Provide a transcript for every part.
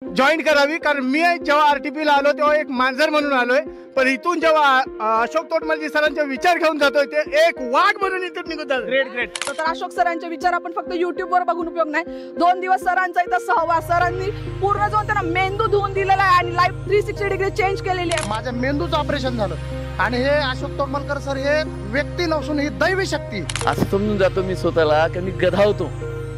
Join करावी, कारण मी जेव्हा आरटीपीला आलो तेव्हा एक मांजर म्हणून आलोय, पण इथून जेव्हा अशोक तोडमलजी सरांचे विचार घेऊन जातोय ते एक वाघ म्हणून इथून निघून जातो. Great great. तर अशोक सरांचे विचार आपण फक्त YouTube वर बघून उपयोग नाही. 2 दिवस सरांचा इथं सहवास, सरांनी पूर्ण जाऊन त्यांना मेंदू धुवून दिलेला आहे आणि लाईफ 360 डिग्री चेंज केलेली आहे. माझ्या मेंदूचं ऑपरेशन झालं आणि हे अशोक तोडमलकर सर हे व्यक्ती नसून ही दैवी शक्ती. असं समजून जातो मी स्वतःला की मी गधावतो,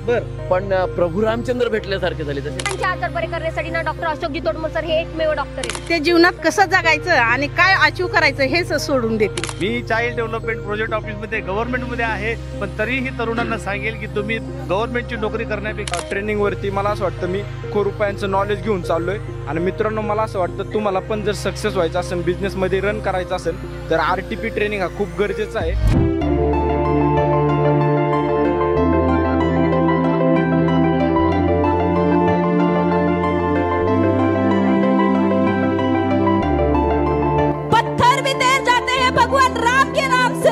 बर पण प्रभू रामचंद्र भेटल्यासारखे झाले तसे. त्यांचे आजार बरे करण्यासाठी ना डॉक्टर अशोकजी तोडमल सर हे एकमेव डॉक्टर आहेत. ते जीवनात कसं जगायचं आणि काय अचीव करायचं हेच सोडून देते. मी चाइल्ड डेव्हलपमेंट प्रोजेक्ट ऑफिस मध्ये गव्हर्नमेंट मध्ये आहे, पण तरीही तरुणांना सांगेल की तुम्ही गव्हर्नमेंटची नोकरी करण्यापेक्षा ट्रेनिंग वरती मला असं वाटतं मी ₹1 रुपयांचं नॉलेज घेऊन चाललोय. आणि मित्रांनो, मला असं वाटतं तुम्हाला पण जर सक्सेस व्हायचं असेल, बिझनेस मध्ये रन करायचं असेल, तर आरटीपी ट्रेनिंग हा खूप गरजेचा आहे. भगवान राम के नाम से,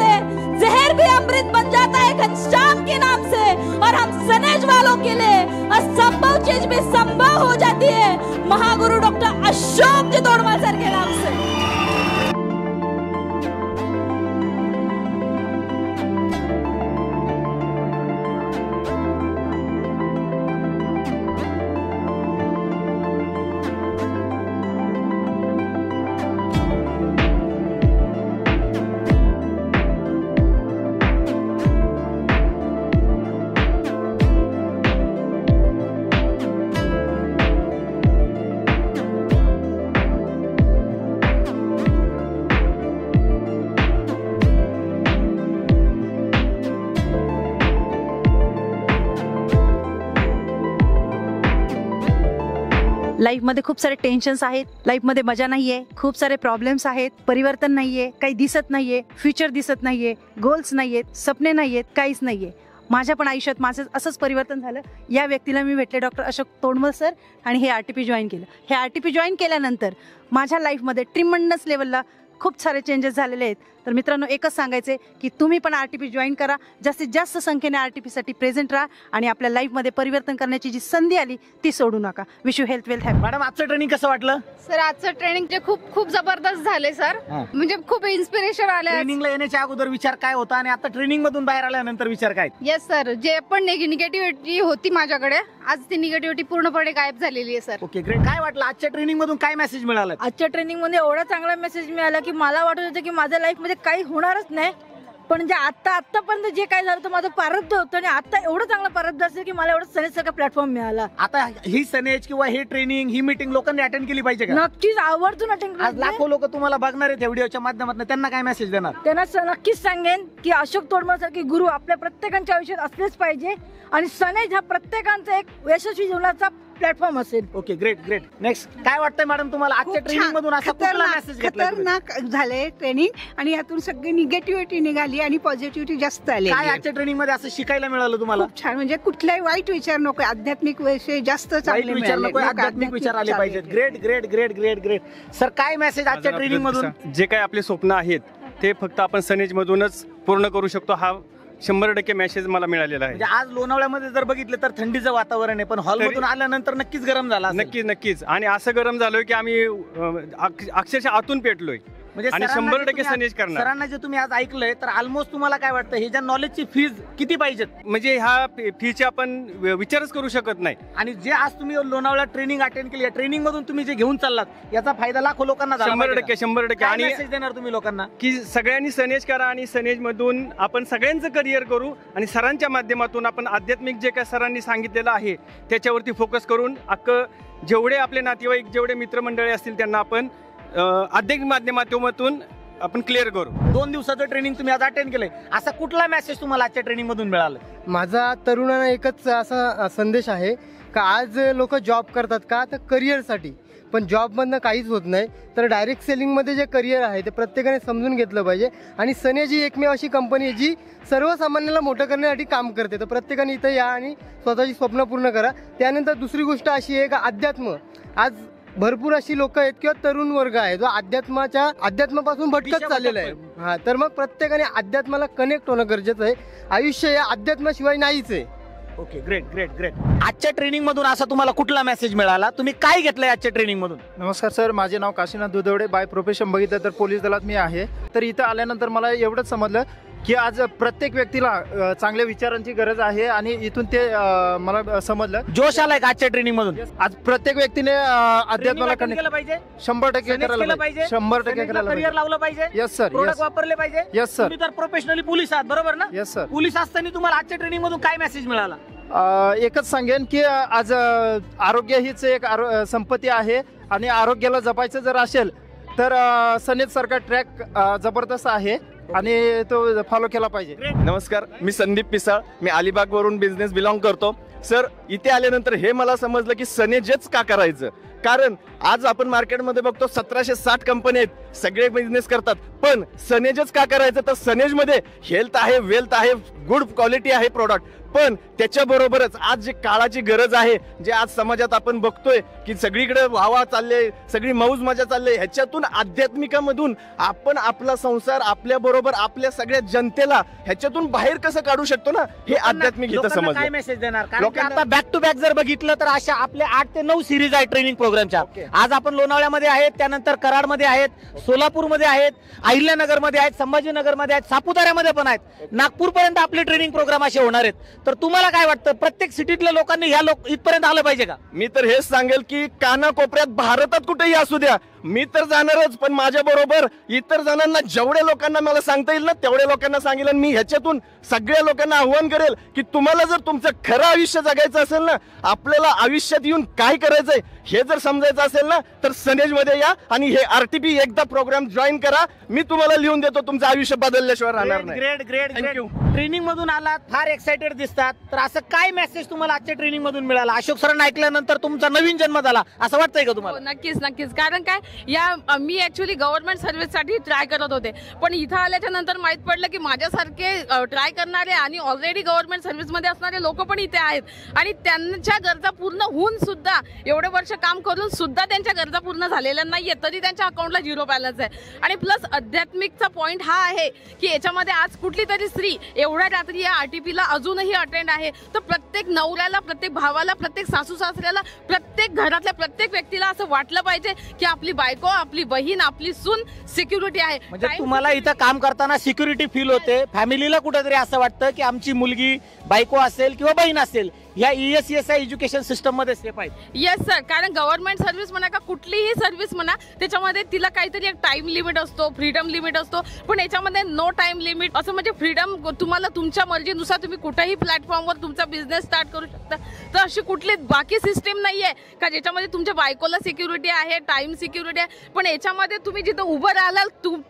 जहर भी अमृत बन जाता है घनश्याम के नाम से, और हम सनेज वालों के लिए असंभव चीज भी संभव हो जाती है महागुरु डॉक्टर अशोक जी तोडमल सर के नाम से. लाईफमध्ये खूप सारे टेन्शन्स आहेत, लाईफमध्ये मजा नाहीये, खूप सारे प्रॉब्लेम्स आहेत, परिवर्तन नाहीये, काही दिसत नाहीये, फ्युचर दिसत नाहीये, गोल्स नाहीयेत, सपने नाहीयेत, काहीच नाहीये. माझ्या पण आयुष्यात माझं असंच परिवर्तन झालं. या व्यक्तीला मी भेटले, डॉक्टर अशोक तोडमल सर, आणि हे आरटीपी जॉईन केलं. हे आरटीपी जॉईन केल्यानंतर माझ्या लाईफमध्ये ट्रिमंडस लेवलला खूप सारे चेंजेस झालेले आहेत. तर मित्रांनो, एकच सांगायचे की तुम्ही पण आरटीपी जॉईन करा, जास्तीत जास्त संख्येने आरटीपीसाठी प्रेझेंट राहा आणि आपल्या लाईफमध्ये परिवर्तन करण्याची जी संधी आली ती सोडू नका. Wish you health wealth happy. Madam, आजचं ट्रेनिंग कसं वाटलं? सर, आजचं ट्रेनिंग जे खूप जबरदस्त झाले सर. म्हणजे खूप इन्स्पिरेशन आले. ट्रेनिंगला येण्याच्या अगोदर विचार काय होता आणि आता ट्रेनिंग मधून बाहेर आल्यानंतर विचार काय? येस सर, जे पण निगेटिव्हिटी होती माझ्याकडे, आज ती निगेटिव्हिटी पूर्णपणे गायब झालेली आहे सर. Okay, great. काय वाटलं आजच्या ट्रेनिंग मधून, काय मेसेज मिळाला? आजच्या ट्रेनिंग मध्ये एवढा चांगला मेसेज मिळाला की मला वाटत होतं की माझ्या लाईफ मध्ये काही होणारच नाही, पण जे आतापर्यंत जे काय झालं तर माझं प्रारब्ध होतं आणि आता एवढं चांगलं प्रारब्ध असेल की मला एवढं सनेजसारखा प्लॅटफॉर्म मिळाला. आता ही सनेज किंवा ही ट्रेनिंग, ही मीटिंग लोकांनी अटेंड केली पाहिजे का? नक्कीच आवर्जून अटेंड. आज लाखो लोक तुम्हाला बघणार आहेत व्हिडिओच्या माध्यमातून, त्यांना काय मेसेज देणार? त्यांना नक्कीच सांगेन की अशोक तोडमल सारखे गुरु आपल्या प्रत्येकाच्या आयुष्यात असलेच पाहिजे आणि सनेज हा प्रत्येकांचा एक यशस्वी जीवनाचा प्लॅटफॉर्म असेल. Okay, great great. नेक्स्ट, काय वाटतंय मॅडम तुम्हाला आजच्या ट्रेनिंग मधून? असा कुठला मेसेज घेतला? खतरनाक झाले ट्रेनिंग आणि यातून सगळी निगेटिव्हिटी निघाली आणि पॉझिटिव्हिटी जास्त आली. काय आजच्या ट्रेनिंग मध्ये असं शिकायला मिळालं तुम्हाला? खूप छान, म्हणजे कुठलाही वाईट विचार नको, आध्यात्मिक विषय जास्त चांगले विचार नको, आध्यात्मिक विचार आले पाहिजेत. Great great great great great. Sir, काय मेसेज आजच्या ट्रेनिंग मधून? जे काय आपले स्वप्न आहेत ते फक्त आपण सनेज मधूनच पूर्ण करू शकतो, हा 100% मेसेज मला मिळालेला आहे. म्हणजे आज लोणावळ्यामध्ये जर बघितलं तर थंडीचं वातावरण आहे, पण हॉलमधून आल्यानंतर नक्कीच गरम झाला. नक्कीच नक्कीच. आणि असं गरम झालोय की आम्ही अक्षरशः आतून पेटलोय. म्हणजे आणि 100% सनेज करणार. सरांना जे तुम्ही आज ऐकलंय तर ऑलमोस्ट तुम्हाला काय वाटतं, हे ज्या नॉलेजची फीज किती पाहिजेत? म्हणजे ह्या फीचे आपण विचारच करू शकत नाही. आणि जे आज तुम्ही लोणावळ्यात ट्रेनिंग अटेंड केली, या ट्रेनिंग मधून तुम्ही जे घेऊन चाललात याचा फायदा लाखो लोकांना झाला. 100%. आणि मेसेज देणार तुम्ही लोकांना की सगळ्यांनी सनेज करा आणि सनेज मधून आपण सगळ्यांचं करिअर करू आणि सरांच्या माध्यमातून आपण आध्यात्मिक जे काय सरांनी सांगितलेलं आहे त्याच्यावरती फोकस करून अख्खं जेवढे आपले नातेवाईक, जेवढे मित्रमंडळी असतील त्यांना आपण आध्यात्मिक माध्यमातून आपण क्लिअर करू. 2 दिवसाचं ट्रेनिंग तुम्ही आज अटेंड केलंय, असा कुठला मेसेज तुम्हाला आजच्या ट्रेनिंग मधून मिळाला? माझा तरुणांना एकच असा संदेश आहे का आज लोक जॉब करतात का तर करिअरसाठी, पण जॉबमधनं काहीच होत नाही. तर डायरेक्ट सेलिंगमध्ये जे करिअर आहे ते प्रत्येकाने समजून घेतलं पाहिजे. आणि सनेज ही एकमेव अशी कंपनी आहे जी सर्वसामान्याला मोठं करण्यासाठी काम करते. तर प्रत्येकाने इथं या आणि स्वतःची स्वप्न पूर्ण करा. त्यानंतर दुसरी गोष्ट अशी आहे का अध्यात्म, आज भरपूर अशी लोक आहेत किंवा तरुण वर्ग आहे जो अध्यात्मापासून भटकत चाललेला आहे. हा, तर मग प्रत्येकाने अध्यात्माला कनेक्ट होणं गरजेचं आहे. आयुष्य या अध्यात्माशिवाय नाहीच आहे. Okay, great great great. आजच्या ट्रेनिंग मधून असा तुम्हाला कुठला मेसेज मिळाला, तुम्ही काय घेतलंय आजच्या ट्रेनिंग मधून? नमस्कार सर, माझे नाव काशीनाथ दुधवडे. बाय प्रोफेशन बघितलं तर पोलीस दलात मी आहे. तर इथं आल्यानंतर मला एवढंच समजलं की आज प्रत्येक व्यक्तीला चांगल्या विचारांची गरज आहे आणि इथून ते मला समजलं. जोश आलाय का आजच्या ट्रेनिंग मधून? आज प्रत्येक व्यक्तीने अध्यात्माला केलं पाहिजे, 100% करायला पाहिजे, 100% करायला करिअर लावलं पाहिजे. येस सर, प्रोडक्ट वापरले पाहिजे. Yes sir. तुम्ही तर प्रोफेशनली पोलीस आहात, बरोबर ना? Yes sir. पोलीस असताना तुम्हाला आजच्या ट्रेनिंग मधून काय मेसेज मिळाला? एकच सांगेन की आज आरोग्य हीच एक संपत्ती आहे आणि आरोग्याला जपायचं जर असेल तर सनेज सरकार ट्रॅक जबरदस्त आहे आणि तो फॉलो केला पाहिजे. नमस्कार, मी संदीप पिसाळ, मी अलिबाग वरून बिझनेस बिलॉंग करतो. सर, इथे आल्यानंतर हे मला समजलं की सनेजच का करायचं. कारण आज आपण मार्केटमध्ये बघतो 1760 कंपनी आहेत, सगळे बिझनेस करतात, पण सनेजच का करायचं? तर सनेजमध्ये हेल्थ आहे, वेल्थ आहे, गुड क्वालिटी आहे प्रोडक्ट, पण त्याच्याबरोबरच आज जे काळाची गरज आहे, जे आज समाजात आपण बघतोय की सगळीकडे वावा चालले, सगळी मौज मजा चालले, ह्याच्यातून आध्यात्मिकामधून आपण आपला संसार, आपल्या बरोबर आपल्या सगळ्या जनतेला ह्याच्यातून बाहेर कसं काढू शकतो ना, हे आध्यात्मिक इथं समजलं. काय मेसेज देणार? कारण की आता बॅक टू बॅक जर बघितलं तर अशा आपल्या 8 ते 9 सिरीज आहे ट्रेनिंग प्रोग्रामच्या. आज आपण लोणावळ्यामध्ये आहेत, त्यानंतर कराडमध्ये आहेत, सोलापूरमध्ये आहेत, अहिल्यानगरमध्ये आहेत, संभाजीनगरमध्ये आहेत, सापुताऱ्यामध्ये पण आहेत, नागपूरपर्यंत आपले ट्रेनिंग प्रोग्राम असे होणार आहेत. तर तुम्हाला काय वाटतं, प्रत्येक सिटीतल्या लोकांनी ह्या इथपर्यंत आलं पाहिजे का? मी तर हेच सांगेल की कानाकोपऱ्यात भारतात कुठेही असू द्या, मी तर जाणारच, पण माझ्या बरोबर इतर जणांना, जेवढ्या लोकांना मला सांगता येईल ना तेवढ्या लोकांना सांगेल. आणि मी ह्याच्यातून सगळ्या लोकांना आव्हान करेल की तुम्हाला जर तुमचं खरं आयुष्य जगायचं असेल ना, आपल्याला आयुष्यात येऊन काय करायचंय हे जर समजायचं असेल ना, तर सनेजमध्ये या आणि हे RTP एकदा प्रोग्राम जॉईन करा. मी तुम्हाला लिहून देतो, तुमचं आयुष्य बदलल्याशिवाय राहणार नाही. Great great great. ट्रेनिंग मधून आलात, फार एक्साइटेड दिसतात, तर असं काय मेसेज तुम्हाला आजच्या ट्रेनिंग मधून मिळाला? अशोक सरांना ऐकल्यानंतर तुमचा नवीन जन्म झाला असं वाटतंय का तुम्हाला? नक्कीच नक्कीच. कारण काय, मी ऍक्च्युली गव्हर्नमेंट सर्व्हिस साठी ट्राय करत होते, पण इथं आल्याच्या नंतर माहित पडलं की माझ्यासारखे ट्राय करणारे आणि ऑलरेडी गव्हर्नमेंट सर्व्हिस मध्ये असणारे लोक पण इथे आहेत आणि त्यांच्या गरजा पूर्ण होऊन सुद्धा, एवढे वर्ष काम करून सुद्धा त्यांच्या गरजा पूर्ण झालेल्या नाहीये, तरी त्यांच्या अकाउंटला 0 बॅलन्स आहे. आणि प्लस आध्यात्मिकचा पॉइंट हा आहे की याच्यामध्ये आज कुठली तरी स्त्री एवढ्या रात्री या RTPला अजूनही अटेंड आहे, तर प्रत्येक नवऱ्याला, प्रत्येक भावाला, प्रत्येक सासू सासऱ्याला, प्रत्येक घरातल्या प्रत्येक व्यक्तीला असं वाटलं पाहिजे की आपली बायको, आपली बहीण, आपली सून सिक्युरिटी आहे. म्हणजे तुम्हाला इथं काम करताना सिक्युरिटी फील होते, फॅमिलीला कुठेतरी असं वाटतं की आमची मुलगी, बायको असेल किंवा बहीण असेल या ESI एज्युकेशन सिस्टम मध्ये सेफ आहे. येस सर, कारण गव्हर्नमेंट सर्व्हिस म्हणा का कुठलीही सर्व्हिस म्हणा, त्याच्यामध्ये तिला काहीतरी एक टाइम लिमिट असतो, फ्रीडम लिमिट असतो, पण याच्यामध्ये नो टाइम लिमिट. असं म्हणजे फ्रीडम, तुम्हाला तुमच्या मर्जीनुसार तुम्ही कुठेही प्लॅटफॉर्मवर तुमचा बिझनेस स्टार्ट करू शकता. तर अशी कुठली बाकी सिस्टीम नाहीये का ज्याच्यामध्ये तुमच्या बायकोला सिक्युरिटी आहे, टाइम सिक्युरिटी आहे, पण याच्यामध्ये तुम्ही जिथं उभं राहाल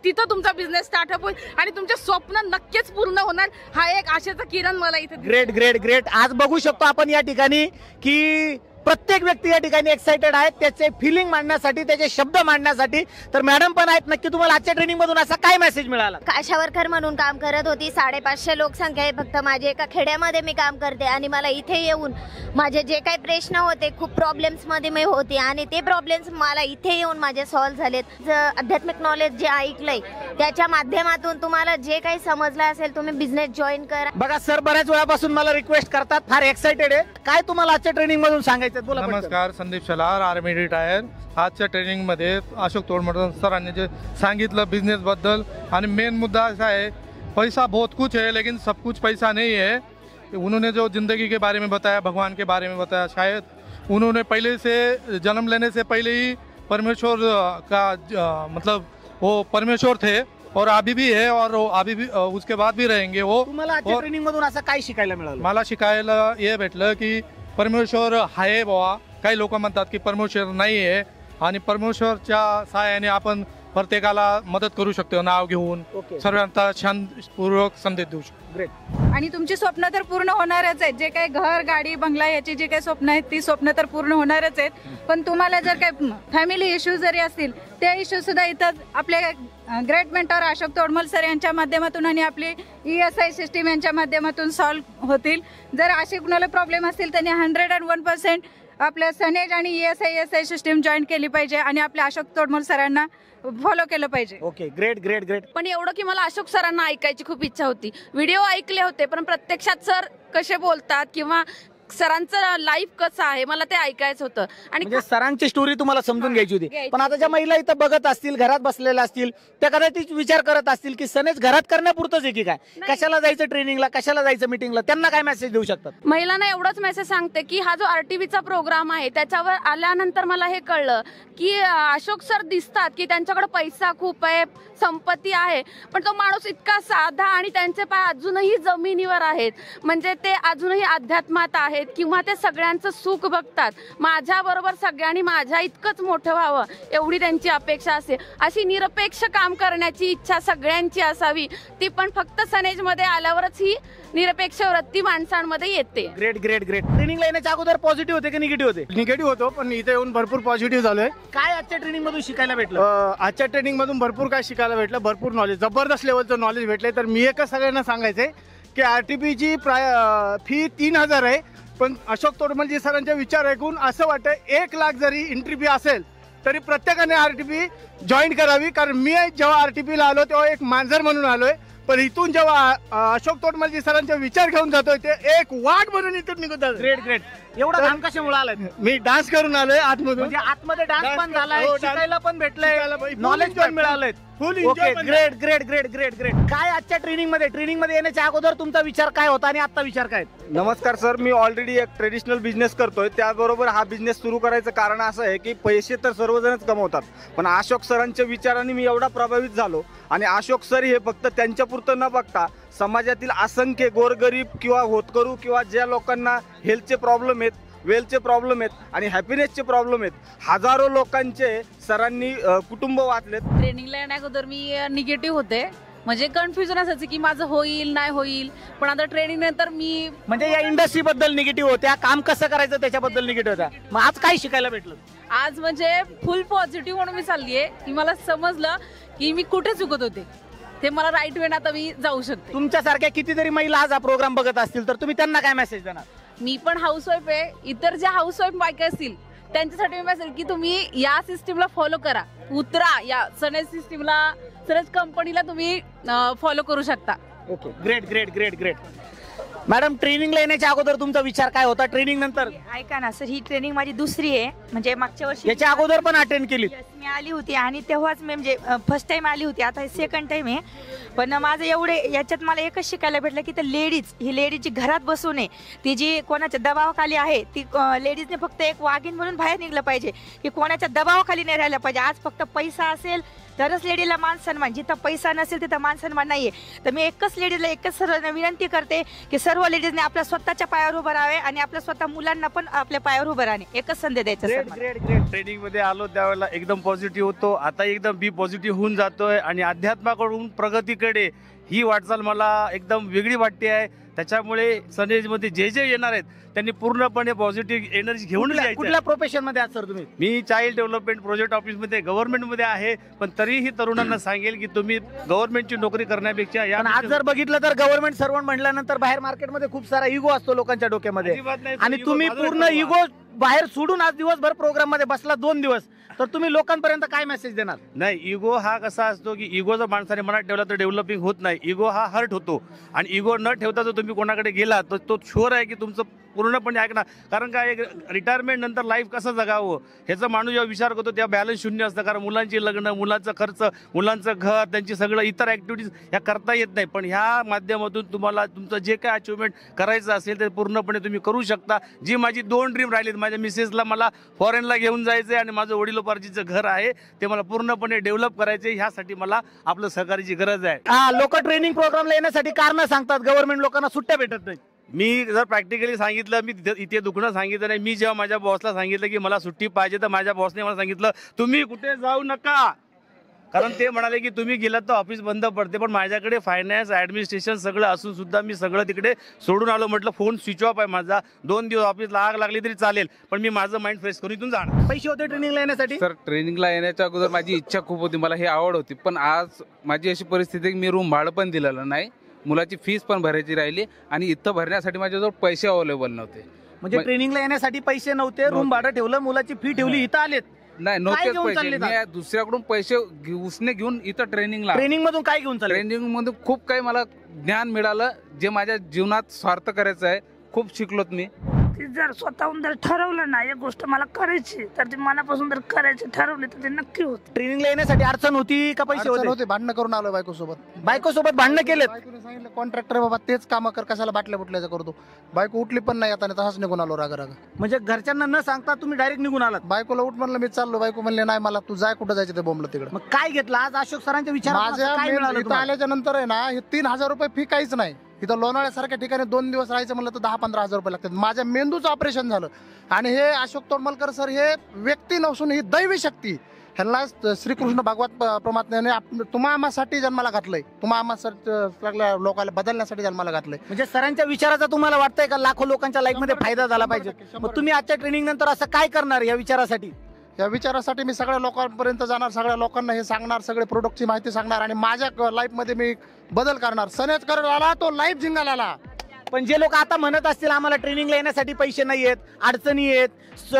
तिथं तुमचा बिझनेस स्टार्टअप होईल आणि तुमचे स्वप्न नक्कीच पूर्ण होणार. हा एक आशेचा किरण मला इथे. Great great great. आज बघू शकतो आपण या ठिकाणी की प्रत्येक व्यक्ती या ठिकाणी एक्साइटेड आहेत त्याचे फिलिंग मांडण्यासाठी, त्याचे शब्द मांडण्यासाठी. तर मॅडम पण आहेत. नक्की तुम्हाला आजच्या ट्रेनिंग मधून असा काय मेसेज मिळाला? आशा वर्कर म्हणून काम करत होती. 550 लोकसंख्या आहे फक्त माझी. एका खेड्यामध्ये मी काम करते आणि मला इथे येऊन माझे जे काही प्रश्न होते, खूप प्रॉब्लेम्स मध्ये मी होते आणि ते प्रॉब्लेम्स मला इथे येऊन माझे सॉल्व्ह झालेत. आध्यात्मिक नॉलेज जे ऐकलंय त्याच्या माध्यमातून तुम्हाला जे काही समजलं असेल, तुम्ही बिझनेस जॉईन करा. बघा सर, बऱ्याच वेळापासून मला रिक्वेस्ट करतात, फार एक्साइटेड आहे. काय तुम्हाला आजच्या ट्रेनिंग मधून सांगायचं? बोला. नमस्कार, संदीप शलार, आर्मी रिटायर. आजच्या ट्रेनिंगमध्ये अशोक तोडमल सरांनी जे सांगितलं बिझनेस बद्दल, आणि मेन मुद्दा ऐसा है, पैसा बहुत कुछ है लेकिन सब कुछ पैसा नहीं है. उन्होंने जो जिंदगी के बारे में बताया, भगवान के बारे में बताया, शायद उन्होंने पहले से जन्म लेने से पहले ही परमेश्वर का मतलब वो परमेश्वर थे और अभी भी है और अभी भी उसके बाद भी रहेंगे वो. तुम्हाला आजच्या ट्रेनिंग मधून असं काय शिकायला मिळालं? मला शिकायला हे भेटलं की परमेश्वर आहे बाबा. काही लोक म्हणतात की परमेश्वर नाही आहे आणि परमेश्वरच्या सहाय्याने आपण प्रत्येकाला मदत करू शकतो, नाव घेऊन सर्वांना शांतपूर्वक संदेश देऊ शकतो. ग्रेट. आणि तुमची स्वप्न तर पूर्ण होणारच आहेत. जे काही घर, गाडी, बंगला याची जे काही स्वप्न आहेत ती स्वप्न तर पूर्ण होणारच आहेत. पण तुम्हाला जर काही फॅमिली इश्यू जरी असतील, ते इश्यू सुद्धा इथं आपले great mentor Ashok Todmal sir यांच्या माध्यमातून आणि आपली ESI सिस्टीम यांच्या माध्यमातून सॉल्व्ह होतील. जर असे कुणाला प्रॉब्लेम असतील त्यांनी 101% आपल्या सनेज आणि ESI सिस्टीम जॉईन केली पाहिजे आणि आपल्या अशोक तोडमल सरांना फॉलो केलं पाहिजे. Okay, great great great. पण एवढं की मला अशोक सरांना ऐकायची खूप इच्छा होती. व्हिडिओ ऐकले होते पण प्रत्यक्षात सर कसे बोलतात किंवा सरांचं लाईफ कसं आहे मला ते ऐकायचं होतं. आणि म्हणजे सरांची स्टोरी तुम्हाला समजून घ्यायची होती. पण आता ज्या महिला इथं बघत असतील, घरात बसलेल्या असतील, त्या कदाचित विचार करत असतील की सनेज घरात करण्यापुरतंच आहे की काय, कशाला जायचं ट्रेनिंगला, कशाला जायचं मीटिंगला, त्यांना काय मेसेज देऊ शकतात? महिलांना एवढंच मेसेज सांगते की हा जो RTVचा प्रोग्राम आहे त्याच्यावर आल्यानंतर मला हे कळलं की अशोक सर दिसतात की त्यांच्याकडे पैसा खूप आहे, संपत्ती आहे, पण तो माणूस इतका साधा आणि त्यांचे पाय अजूनही जमिनीवर आहेत. म्हणजे ते अजूनही अध्यात्मात आहेत किंवा ते सगळ्यांचं सुख बघतात. माझ्या बरोबर सगळ्यांनी माझ्या इतकंच मोठं व्हावं एवढी त्यांची अपेक्षा असते. अशी निरपेक्ष काम करण्याची इच्छा सगळ्यांची असावी, ती पण फक्त सनेजमध्ये आल्यावरच ही निरपेक्ष वृत्ती माणसांमध्ये येते. Great great great. ट्रेनिंगला येण्याच्या अगोदर पॉझिटिव्ह होते की निगेटिव्ह होते? निगेटिव्ह होतो, पण इथे येऊन भरपूर पॉझिटिव्ह झालोय. काय आजच्या ट्रेनिंग मधून शिकायला भेटलं? आजच्या ट्रेनिंग मधून भरपूर काय शिकायला भेटलं, भरपूर नॉलेज, जबरदस्त लेवलचं नॉलेज भेटलंय. तर मी एकच सगळ्यांना सांगायचंय की RTPची फी 3,000 आहे, पण अशोक तोडमलजी सरांचे विचार ऐकून असं वाटतं 1 लाख जरी एंट्री फी असेल तरी प्रत्येकाने RTP जॉईन करावी. कारण मी जेव्हा RTPला आलो तेव्हा एक मांजर म्हणून आलोय, पण इथून जेव्हा अशोक तोडमलजी सरांचे विचार घेऊन जातोय ते एक वाघ म्हणून इथून निघून जातो. Great great. एवढा धाम कशामुळे आलाय? मी डान्स करून आलोय आतमधून. म्हणजे आतमध्ये डान्स पण झालाय, हो, शिकायला पण भेटलंय, शिकायला नॉलेज पण मिळालंय. फुल okay, enjoy. Great great great great great. काय आजच्या ट्रेनिंग मध्ये येण्याच्या अगोदर तुमचा विचार काय होता आणि आता विचार काय? नमस्कार सर, मी ऑलरेडी एक ट्रेडिशनल बिझनेस करतोय. त्याबरोबर हा बिझनेस सुरू करायचं कारण असं आहे की पैसे तर सर्वजणच कमवतात, पण अशोक सरांच्या विचारांनी मी एवढा प्रभावित झालो. आणि अशोक सर हे फक्त त्यांच्यापुरतं न बघता समाजातील असंख्य गोरगरीब किंवा होतकरू किंवा ज्या लोकांना हेल्थचे प्रॉब्लेम आहेत, वेल्थचे प्रॉब्लेम आहेत आणि हॅपीनेसचे प्रॉब्लेम आहेत, हजारो लोकांचे सरांनी कुटुंब वाचलेत. ट्रेनिंगला येण्याअगोदर मी निगेटिव्ह होते, म्हणजे कन्फ्युजन असायचं की माझं होईल नाही होईल. पण आता ट्रेनिंग नंतर मी म्हणजे या इंडस्ट्री बद्दल निगेटिव्ह होत्या, काम कसं करायचं त्याच्याबद्दल निगेटिव्ह होत्या. मग आज काय शिकायला भेटलं? आज म्हणजे फुल पॉझिटिव्ह म्हणून मी चाललीये की मला समजलं की मी कुठे चुकत होते, ते मला राईट वे आता मी जाऊ शकते. तुमच्यासारख्या कितीतरी महिला आज हा प्रोग्राम बघत असतील तर तुम्ही त्यांना काय मेसेज देणार? मी पण हाऊसवाईफ आहे, इतर ज्या हाऊसवाईफ बायका असतील त्यांच्यासाठी मी मेसेज की तुम्ही या सिस्टीमला फॉलो करा, उतरा या सनेज सिस्टीमला, सनेज कंपनीला तुम्ही फॉलो करू शकता. Okay, great great great great. Madam, ट्रेनिंगला येण्याच्या अगोदर तुमचा विचार काय होता, ट्रेनिंग नंतर? ऐका ना सर, ही ट्रेनिंग माझी दुसरी आहे. म्हणजे मागच्या वर्षी याच्या अगोदर पण अटेंड केली? मी आली होती आणि तेव्हाच मी म्हणजे फर्स्ट टाइम आली होती, आता सेकंड टाइम आहे. पण माझं एवढे याच्यात मला एकच शिकायला भेटलं की ही लेडीज जी घरात बसू नये, ती जी कोणाच्या दबावाखाली आहे, ती लेडीजने फक्त एक वाघीण म्हणून बाहेर निघलं पाहिजे, की कोणाच्या दबावाखाली नाही राहिलं पाहिजे. आज फक्त पैसा असेल तरच लेडीला मान सन्मान, जिथं पैसा नसेल तिथं मान सन्मान नाहीये. तर मी एकच लेडीजला, एकच सर्वांना विनंती करते की सर्व लेडीजने आपल्या स्वतःच्या पायावर उभं राहावे आणि आपल्या स्वतः मुलांना पण आपल्या पायावर उभं राहणे, एकच संधी द्यायचा. ट्रेनिंग मध्ये आलो त्यावेळेला एकदम पॉझिटिव्ह होतो, आता एकदम बी पॉझिटिव्ह होऊन जातोय आणि अध्यात्माकडून प्रगतीकडे ही वाटचाल मला एकदम वेगळी वाटते आहे. त्याच्यामुळे सनेजमध्ये जे जे येणार आहेत त्यांनी पूर्णपणे पॉझिटिव्ह एनर्जी घेऊन जायचं. कुठल्या प्रोफेशन मध्ये आहात सर तुम्ही? मी चाइल्ड डेव्हलपमेंट प्रोजेक्ट ऑफिसमध्ये गव्हर्नमेंटमध्ये आहे, पण तरीही तरुणांना सांगेल की तुम्ही गव्हर्नमेंटची नोकरी करण्यापेक्षा या आज जर बघितलं तर गव्हर्नमेंट सर्वंट म्हटल्यानंतर बाहेर मार्केटमध्ये खूप सारा इगो असतो लोकांच्या डोक्यामध्ये, आणि तुम्ही पूर्ण इगो बाहेर सोडून आज दिवसभर प्रोग्राम मध्ये बसला 2 दिवस, तर तुम्ही लोकांपर्यंत काय मेसेज देणार? नाही, इगो हा कसा असतो की इगो जर माणसाने मनात ठेवला तर डेव्हलपिंग होत नाही. इगो हा हर्ट होतो, आणि इगो न ठेवता जर तुम्ही कोणाकडे गेला तर तो शुअर आहे की तुमचं पूर्णपणे ऐकणार. कारण काय, रिटायरमेंट नंतर लाईफ कसं जगावं ह्याचा माणूस जेव्हा विचार करतो तेव्हा बॅलन्स शून्य असतं. कारण मुलांची लग्न, मुलांचा खर्च, मुलांचं घर, त्यांची सगळं इतर ऍक्टिव्हिटीज ह्या करता येत नाही. पण ह्या माध्यमातून तुम्हाला तुमचं जे काय अचिव्हमेंट करायचं असेल ते पूर्णपणे तुम्ही करू शकता. जी माझी 2 ड्रीम राहिलीत, माझ्या मिसेसला मला फॉरेनला घेऊन जायचं आहे आणि माझं वडिलोपार्जीचं घर आहे ते मला पूर्णपणे डेव्हलप करायचे, ह्यासाठी मला आपलं सहकार्याची गरज आहे. लोक ट्रेनिंग प्रोग्रामला येण्यासाठी कारण सांगतात, गव्हर्नमेंट लोकांना सुट्ट्या भेटत नाही. मी जर प्रॅक्टिकली सांगितलं, मी इथे दुखणं सांगितलं नाही. मी जेव्हा माझ्या बॉसला सांगितलं की मला सुट्टी पाहिजे तर माझ्या बॉसने मला सांगितलं तुम्ही कुठे जाऊ नका, कारण ते म्हणाले की तुम्ही गेलात तर ऑफिस बंद पडते. पण माझ्याकडे फायनान्स, ऍडमिनिस्ट्रेशन सगळं असून सुद्धा मी सगळं तिकडे सोडून आलो. म्हटलं फोन स्विच ऑफ आहे माझा, 2 दिवस ऑफिसला आग लागली तरी चालेल, पण मी माझं माइंड फ्रेश करून इथून जाणार. पैसे होते ट्रेनिंगला येण्यासाठी? सर, ट्रेनिंगला येण्याच्या अगोदर माझी इच्छा खूप होती, मला ही आवड होती. पण आज माझी अशी परिस्थिती आहे की मी रूम भाडं पण दिलेलं नाही, मुलाची फीस पण भरायची राहिली आणि इथं भरण्यासाठी माझ्याजवळ पैसे अवेलेबल नव्हते. म्हणजे ट्रेनिंगला येण्यासाठी पैसे नव्हते, रूम भाडं ठेवलं, मुलाची फी ठेवली, इथं आलेत. नाही काय नव्हतेच घेऊन पैसे. चालले मी दुसऱ्याकडून पैसे उसने घेऊन इथं ट्रेनिंगला. ट्रेनिंग मधून काय घेऊन चालले? ट्रेनिंग मध्ये खूप काही मला ज्ञान मिळालं, जे माझ्या जीवनात स्वार्थ करायचं आहे. खूप शिकलोत मी. जर स्वतःहून जर ठरवलं ना एक गोष्ट मला करायची, तर ते मनापासून जर करायचे ठरवले तर ते नक्की होते. ट्रेनिंगला येण्यासाठी अडचण होती का पैसे होते? भांडणं करून आलो बायकोसोबत. बायकोसोबत भांडणं केलेत? सांगितलं कॉन्ट्रॅक्टर बाबा तेच काम कर, कशाला बाटल्या बुटल्याचं करतो. बायको उठली पण नाही, आता तसाच निघून आलो राग राग. म्हणजे घरच्यांना न सांगता तुम्ही डायरेक्ट निघून आलात? बायकोला उठ म्हणलं मी चाललो, बायको म्हणले नाही मला तू जाय, कुठं जायचं ते बोंबलं तिकडे. मग काय घेतलं आज अशोक सरांच्या विचारात? माझ्या इथं आल्याच्या नंतर आहे ना, हे 3,000 रुपये फी काहीच नाही. इथं लोणावळ्यासारख्या ठिकाणी 2 दिवस राहायचं म्हणलं तर 10-15 हजार रुपये लागतात. माझ्या मेंदूचं ऑपरेशन झालं. आणि हे अशोक तोडमलकर सर हे व्यक्ती नसून ही दैवी शक्ती. ह्यांना श्रीकृष्ण भागवत परमात्म्याने तुम्हा आम्हासाठी जन्माला घातलंय, तुम्हा आम्हा सगळ्या लोकांना बदलण्यासाठी जन्माला घातलंय. म्हणजे सरांच्या विचाराचा तुम्हाला वाटतंय का लाखो लोकांच्या लाईफ मध्ये फायदा झाला पाहिजे? मग तुम्ही आजच्या ट्रेनिंग नंतर असं काय करणार या विचारासाठी? या विचारासाठी मी सगळ्या लोकांपर्यंत जाणार, सगळ्या लोकांना हे सांगणार, सगळे प्रोडक्टची माहिती सांगणार आणि माझ्या लाईफमध्ये मी बदल करणार. सनेजकर आला तो लाईफ जिंगाला आला. पण जे लोक आता म्हणत असतील आम्हाला ट्रेनिंगला येण्यासाठी पैसे नाही आहेत, अडचणी आहेत,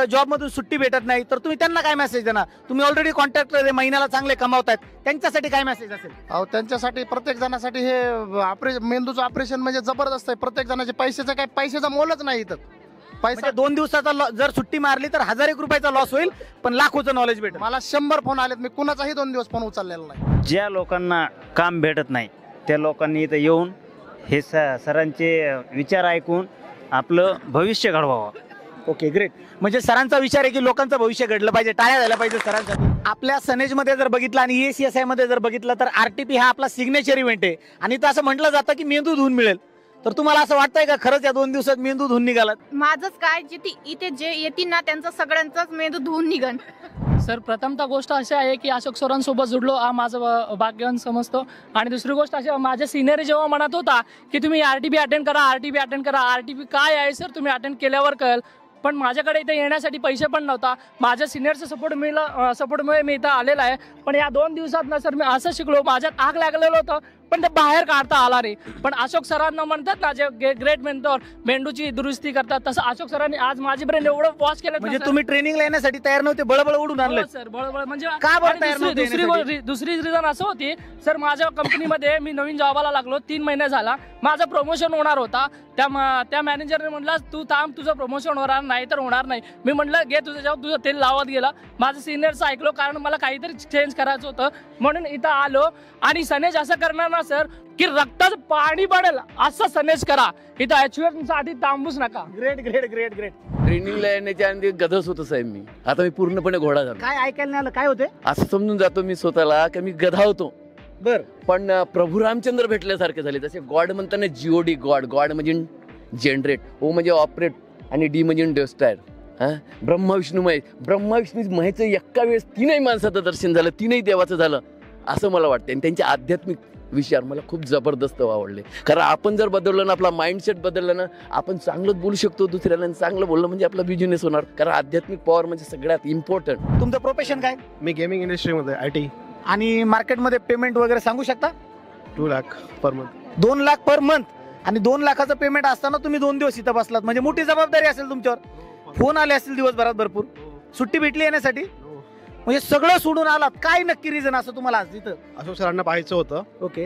जॉब मधून सुट्टी भेटत नाही, तर तुम्ही त्यांना काय मेसेज देणार? तुम्ही ऑलरेडी कॉन्ट्रॅक्टर आहे, महिन्याला चांगले कमवतायत, त्यांच्यासाठी काय मेसेज असेल? अहो त्यांच्यासाठी प्रत्येक जणासाठी हे मेंदूचं ऑपरेशन म्हणजे जबरदस्त आहे. प्रत्येक जणाचे पैशाचा मोलच नाही इथं. पैसा 2 दिवसाचा जर सुट्टी मारली तर 1000 रुपयाचा लॉस होईल, पण लाखोचं नॉलेज भेटेल. मला 100 फोन आलेत, मी कुणाचाही 2 दिवस फोन उचललेला नाही. ज्या लोकांना काम भेटत नाही त्या लोकांनी इथं येऊन हे सरांचे विचार ऐकून आपलं भविष्य घडवावं. Okay great. म्हणजे सरांचा विचार आहे की लोकांचं भविष्य घडलं पाहिजे, टाळ्या झाल्या पाहिजे सरांसाठी. आपल्या सनेजमध्ये जर बघितलं आणि ESCSI मध्ये जर बघितलं तर RTP हा आपला सिग्नेचर इव्हेंट आहे आणि तर असं म्हटलं जातं की मेंदू धुवून मिळेल. तर तुम्हाला असं वाटतंय का खरंच या 2 दिवसात मेंदू धुवून निघालात? माझंच काय, इथे जे येतील ना त्यांचा सगळ्यांचाच मेंदू धुवून निघन. सर प्रथमतः गोष्ट अशी आहे की अशोक सरांसोबत जुडलो हा माझं भाग्यवान समजतो. आणि दुसरी गोष्ट अशी, माझ्या सिनियर जेव्हा म्हणत होता की तुम्ही RTP अटेंड करा, RTP अटेंड करा, RTP काय आहे सर तुम्ही अटेंड केल्यावर कळेल, पण माझ्याकडे इथे येण्यासाठी पैसे पण नव्हता. माझ्या सिनियरचा सपोर्टमुळे मी इथं आलेला आहे. पण या 2 दिवसात ना सर मी असं शिकलो, माझ्यात आग लागलेलं होतं पण ते बाहेर काढता आला रे. पण अशोक सरांना म्हणतात ना जे ग्रेट मेंटॉर मेंदूची दुरुस्ती करतात, तसं अशोक सरांनी आज माझी ब्रेन एवढं वॉश केलं. म्हणजे तुम्ही ट्रेनिंगला येण्यासाठी तयार नव्हते, बळबळ उडून आणलं सर, बळबळ म्हणजे का बरं तयार नव्हते? दुसरी रिझन असं होती सर, माझ्या कंपनीमध्ये मी नवीन जॉबाला लागलो, 3 महिने झाला, माझं प्रमोशन होणार होता. त्या मॅनेजरने म्हटलं तू थांब, तुझं प्रमोशन होणार नाही तर होणार नाही. मी म्हटलं घे तुझं जॉब, तुझं तेल लावत गेला. माझं सिनियरचं ऐकलो कारण मला काहीतरी चेंज करायचं होतं म्हणून इथं आलो. आणि सनेज असं करणार ना सर की रक्ताचं पाणी पडेल असं सनेज करा. इथं अचिव्हमेंट साठी थांबूच नका. Great great great great. ट्रेनिंगला येण्याच्या आधी गधच होतो साहेब मी, आता मी पूर्णपणे घोडा झालो. काय ऐकायला नाही आलं, काय होते? असं समजून जातो मी स्वतःला की मी गधा होतो. बर. पण प्रभू रामचंद्र भेटल्यासारखे झाले. जसे गॉड म्हणताना GOD गॉड म्हणजे जनरेट, O म्हणजे ऑपरेट आणि D म्हणजे डिस्ट्रायर. ब्रह्मा विष्णू महेश, ब्रह्मा विष्णू महेशचं एका वेळेस 3ही माणसाचं दर्शन झालं, 3ही देवाचं झालं असं मला वाटतं. आणि त्यांचे आध्यात्मिक विचार मला खूप जबरदस्त आवडले. कारण आपण जर बदललं ना, आपला माइंडसेट बदललं ना, आपण चांगलंच बोलू शकतो दुसऱ्याला. चांगलं बोललं म्हणजे आपला बिझनेस होणार. कारण आध्यात्मिक पॉवर म्हणजे सगळ्यात इम्पॉर्टंट. तुमचं प्रोफेशन काय? मी गेमिंग इंडस्ट्रीमध्ये IT. आणि मार्केटमध्ये पेमेंट वगैरे सांगू शकता? 2 lakh per month. 2 lakh per month. आणि 2 लाखाचं पेमेंट असताना तुम्ही 2 दिवस इथं बसलात म्हणजे मोठी जबाबदारी असेल तुमच्यावर. फोन आले असतील दिवसभरात भरपूर, सुट्टी भेटली येण्यासाठी, म्हणजे सगळं सोडून आलात. काय नक्की रिझन असं तुम्हाला आज तिथं? अशोक सरांना पाहायचं होतं. ओके.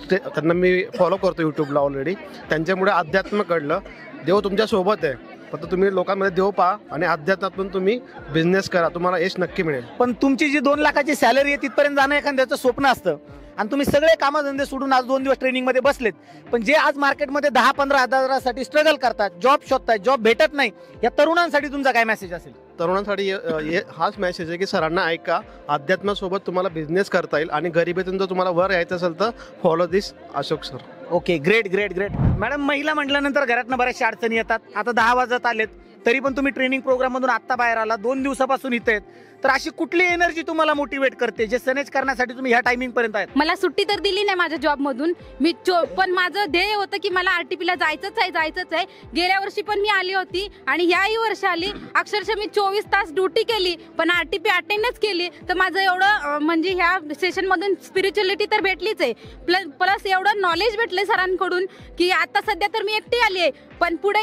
त्यांना मी फॉलो करतो युट्यूबला ऑलरेडी. त्यांच्यामुळे अध्यात्म कळलं. देव तुमच्या सोबत आहे, फक्त तुम्ही लोकांमध्ये देव पहा आणि अध्यात्मातून तुम्ही बिझनेस करा, तुम्हाला यश नक्की मिळेल. पण तुमची जी 2 लाखाची सॅलरी आहे तिथपर्यंत जाणं एखाद्याचं स्वप्न असतं आणि तुम्ही सगळे कामधंदे सोडून आज 2 दिवस ट्रेनिंग मध्ये बसलेत. पण जे आज मार्केटमध्ये 10-15 हजारासाठी स्ट्रगल करतात, जॉब शोधतात, जॉब भेटत नाही, या तरुणांसाठी तुमचा काय मेसेज असेल? तरुणांसाठी हाच मेसेज आहे की सरांना ऐका. अध्यात्मासोबत तुम्हाला बिझनेस करता येईल आणि गरिबीतून जर तुम्हाला वर यायचं असेल तर follow this Ashok sir. Okay great great great. Madam महिला म्हटल्यानंतर घरातनं बऱ्याचशा अडचणी येतात. आता 10 वाजत आलेत, तरी पण तुम्ही ट्रेनिंग प्रोग्राममधून आत्ता बाहेर आला, 2 दिवसापासून इथे आहेत, तर अशी कुठली एनर्जी तुम्हाला मोटिवेट करते जे सनेज करण्यासाठी तुम्ही ह्या टायमिंग पर्यंत आहेत? मला सुट्टी तर दिली नाही माझ्या जॉबमधून, पण माझं ध्येय होतं की मला आरटीपीला जायचंच आहे. गेल्या वर्षी पण मी आली होती आणि याही वर्षी आली. अक्षरशः मी 24 तास ड्युटी केली पण आरटीपी अटेंडच केली. तर माझं एवढं म्हणजे ह्या सेशनमधून स्पिरिच्युअलिटी तर भेटलीच आहे, प्लस एवढं नॉलेज भेटले सरांकडून की आता सध्या तर मी एकटी आली आहे, पण पुढे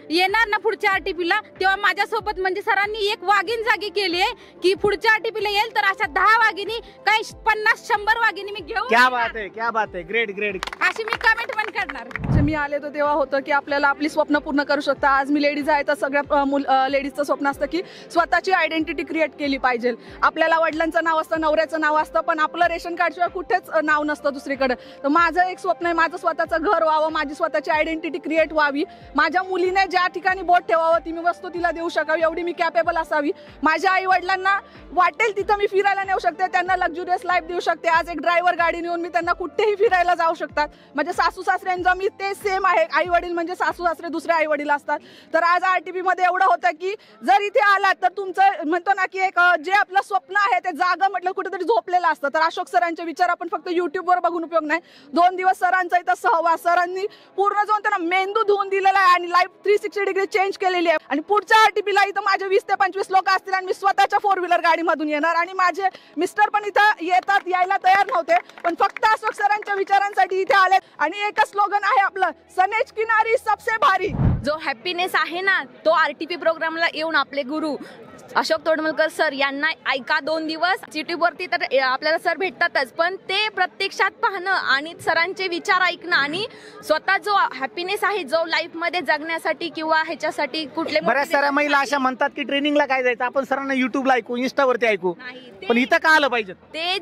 येणार ना पुढच्या आरटीपीला तेव्हा माझ्यासोबत म्हणजे सरांनी एक वाघीण जागी केली आहे की पुढच्या आरटीपीला येईल तर अशा 10 वाघिणी काही 50-100 वाघिणी मी घेऊन क्या बात आहे, ग्रेट. अशी मी कमेंट पण करणार. मी आले तर तेव्हा होतं की आपल्याला आपली स्वप्न पूर्ण करू शकता. आज मी लेडीज आहे तर सगळ्या लेडीजचं स्वप्न असतं की स्वतःची आयडेंटिटी क्रिएट केली पाहिजे. आपल्याला वडिलांचं नाव असतं, नवऱ्याचं नाव असतं, पण आपलं रेशन कार्डशिवाय कुठेच नाव नसतं दुसरीकडे. तर माझं एक स्वप्न आहे, माझं स्वतःचं घर व्हावं, माझी स्वतःची आयडेंटिटी क्रिएट व्हावी. माझ्या मुलीने ज्या ठिकाणी बोट ठेवावं ती मी वस्तू तिला देऊ शकावी एवढी मी कॅपेबल असावी. माझ्या आई वडिलांना वाटेल तिथं मी फिरायला नेऊ शकते, त्यांना लक्झुरियस लाईफ देऊ शकते. आज एक ड्रायव्हर गाडी नेऊन मी त्यांना कुठेही फिरायला जाऊ शकतात. म्हणजे सासू सासऱ्यांचं मी ते सेम आहे. आई वडील म्हणजे सासू सासरे दुसरे आई वडील असतात. तर आज आरटीपी मध्ये एवढं होतं की जर इथे आलात तर तुमचं म्हणतो ना की एक जे आपलं स्वप्न आहे ते जागा म्हटलं कुठेतरी झोपलेलं असतं. तर अशोक सरांचे विचार आपण फक्त युट्यूबवर बघून उपयोग नाही. 2 दिवस सरांचा इथं सहवास, सरांनी पूर्ण जाऊन त्यांना मेंदू धुवून दिलेला आहे आणि लाईफ 360 डिग्री चेंज केलेली आहे. आणि पुढच्या आरटीपीला इथं माझे 20 ते 25 लोक असतील आणि मी स्वतःच्या 4 व्हीलर गाडीमधून येणार. आणि माझे मिस्टर पण इथं यायला तयार नव्हते, पण फक्त अशोक सरांच्या विचारांसाठी इथे आले. आणि एकच स्लोगन आहे आपलं, सनेज किनारी सबसे भारी. जो हॅपीनेस आहे ना तो आरटीपी प्रोग्रामला येऊन आपले गुरु अशोक तोडमलकर सर यांना ऐका. 2 दिवस युट्यूबवरती तर आपल्याला सर भेटतातच, पण ते प्रत्यक्षात पाहणं आणि सरांचे विचार ऐकणं आणि स्वतः जो हॅपीनेस आहे जो लाईफ मध्ये जगण्यासाठी किंवा ह्याच्यासाठी कुठले बऱ्याच साऱ्या महिला अशा म्हणतात की ट्रेनिंगला काय जायचं, आपण सरांना युट्यूबला ऐकू, इंस्टावरती ऐकू, पण इथं का आलं पाहिजे? ते